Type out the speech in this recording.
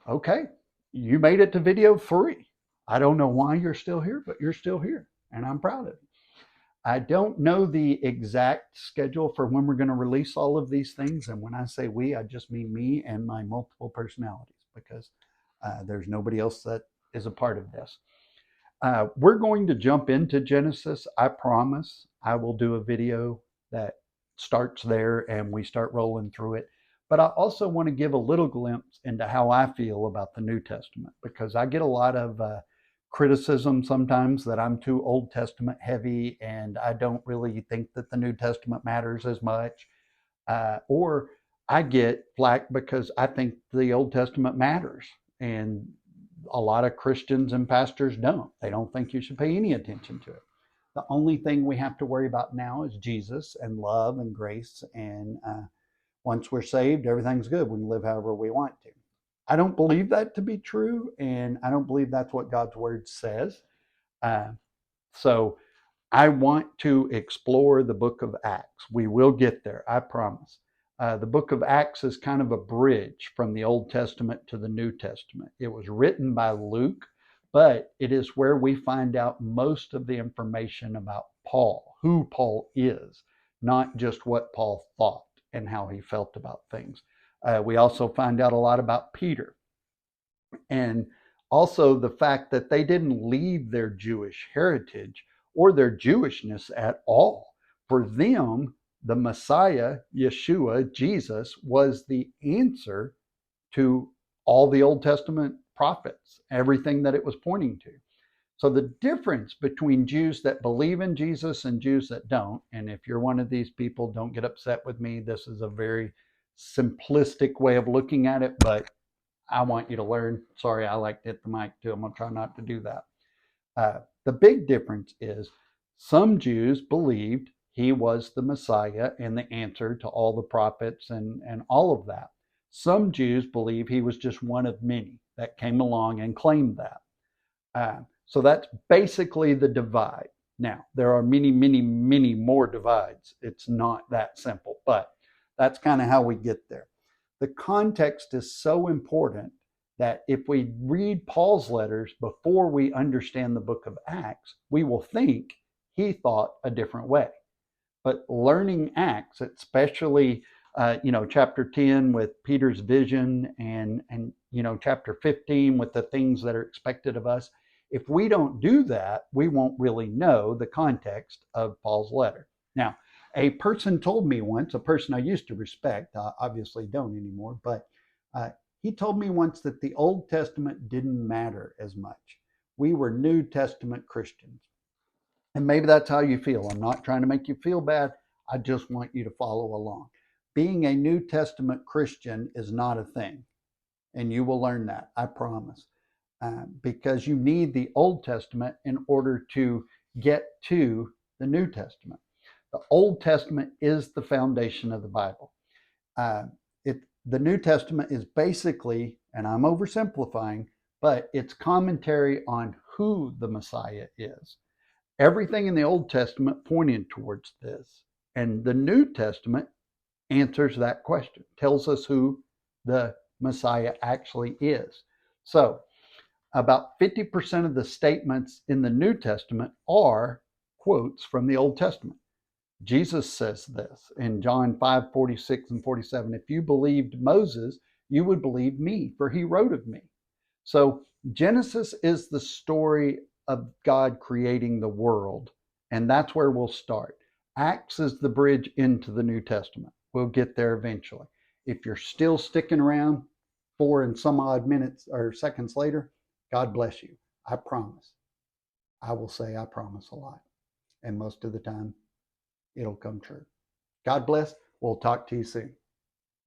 Okay, you made it to video 3. I don't know why you're still here, but you're still here, and I'm proud of you. I don't know the exact schedule for when we're going to release all of these things. And when I say we, I just mean me and my multiple personalities, because there's nobody else that is a part of this. We're going to jump into Genesis. I promise I will do a video that starts there and we start rolling through it. But I also want to give a little glimpse into how I feel about the New Testament, because I get a lot of criticism sometimes that I'm too Old Testament heavy and I don't really think that the New Testament matters as much. Or I get flack because I think the Old Testament matters. And a lot of Christians and pastors don't. They don't think you should pay any attention to it. The only thing we have to worry about now is Jesus and love and grace. And once we're saved, everything's good. We can live however we want to. I don't believe that to be true. And I don't believe that's what God's word says. Uh, so I want to explore the book of Acts. We will get there, I promise. The book of Acts is kind of a bridge from the Old Testament to the New Testament. It was written by Luke, but it is where we find out most of the information about Paul, who Paul is, not just what Paul thought and how he felt about things. We also find out a lot about Peter, and also the fact that they didn't leave their Jewish heritage or their Jewishness at all. For them, the Messiah, Yeshua, Jesus, was the answer to all the Old Testament prophets, everything that it was pointing to. So the difference between Jews that believe in Jesus and Jews that don't, and if you're one of these people, don't get upset with me. This is a very simplistic way of looking at it, but I want you to learn. Sorry, I like to hit the mic too. I'm going to try not to do that. The big difference is some Jews believed he was the Messiah and the answer to all the prophets and all of that. Some Jews believe he was just one of many that came along and claimed that. So that's basically the divide. Now, there are many, many, many more divides. It's not that simple, but that's kind of how we get there. The context is so important that if we read Paul's letters before we understand the book of Acts, we will think he thought a different way. But learning Acts, especially chapter 10 with Peter's vision and chapter 15 with the things that are expected of us, if we don't do that, we won't really know the context of Paul's letter. Now, a person told me once, a person I used to respect, obviously don't anymore, but he told me once that the Old Testament didn't matter as much. We were New Testament Christians. And maybe that's how you feel. I'm not trying to make you feel bad. I just want you to follow along. Being a New Testament Christian is not a thing. And you will learn that, I promise. Because you need the Old Testament in order to get to the New Testament. The Old Testament is the foundation of the Bible. Uh, the New Testament is basically, and I'm oversimplifying, but it's commentary on who the Messiah is. Everything in the Old Testament pointed towards this. And the New Testament answers that question, tells us who the Messiah actually is. So, about 50% of the statements in the New Testament are quotes from the Old Testament. Jesus says this in John 5:46 and 47. If you believed Moses, you would believe me, for he wrote of me. So Genesis is the story of God creating the world, and that's where we'll start. Acts is the bridge into the New Testament. We'll get there eventually. If you're still sticking around 4 and some odd minutes or seconds later, God bless you. I promise. I will say I promise a lot. And most of the time, it'll come true. God bless. We'll talk to you soon.